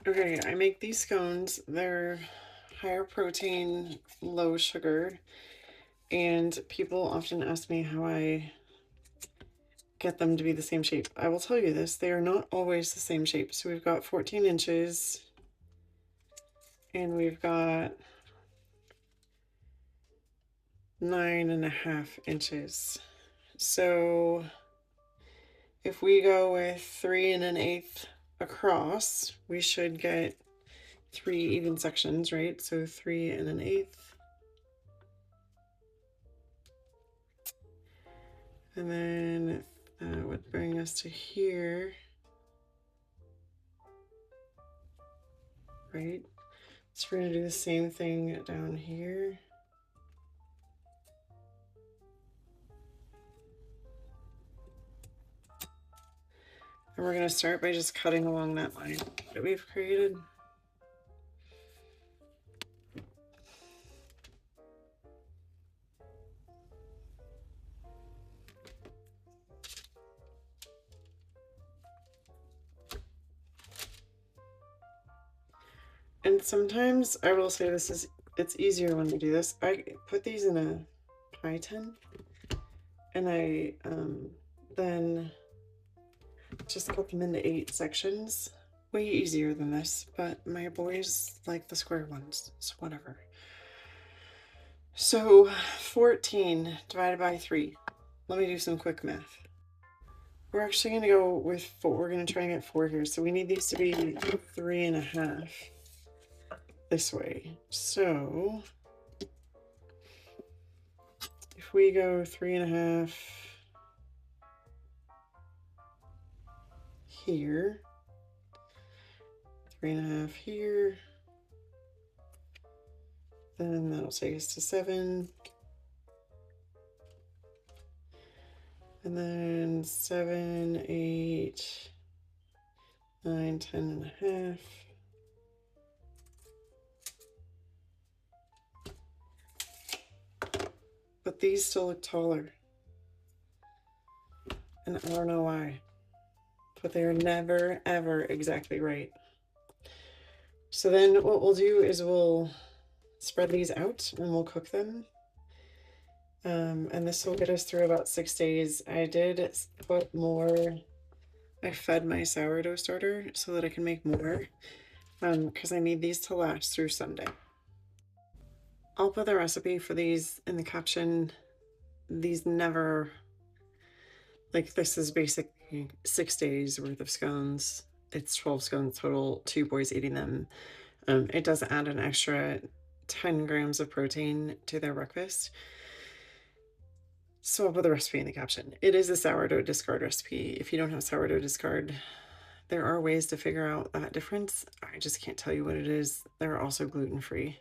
Okay, I make these scones. They're higher protein, low sugar, and people often ask me how I get them to be the same shape. I will tell you this, they are not always the same shape. So we've got 14 inches and we've got 9.5 inches. So if we go with 3 1/8 across, we should get 3 even sections, right? So 3 1/8. And then that would bring us to here, right? So we're gonna do the same thing down here. And we're gonna start by just cutting along that line that we've created. And sometimes I will say it's easier when we do this. I put these in a pie tin and I then just cut them into 8 sections. Way easier than this, but my boys like the square ones, so whatever. So 14 divided by 3. Let me do some quick math. We're actually going to go with 4. We're going to try and get 4 here. So we need these to be 3.5 this way. So if we go 3.5 here, 3.5 here, then that'll take us to 7. And then 7, 8, 9, 10.5. But these still look taller. And I don't know why. But they're never, ever exactly right. So then what we'll do is we'll spread these out and we'll cook them. And this will get us through about 6 days. I did put more, I fed my sourdough starter so that I can make more, because I need these to last through Sunday. I'll put the recipe for these in the caption. These never, like this is basically 6 days worth of scones. It's 12 scones total, 2 boys eating them. It does add an extra 10 grams of protein to their breakfast. So I'll put the recipe in the caption. It is a sourdough discard recipe. If you don't have sourdough discard, there are ways to figure out that difference. I just can't tell you what it is. They're also gluten-free.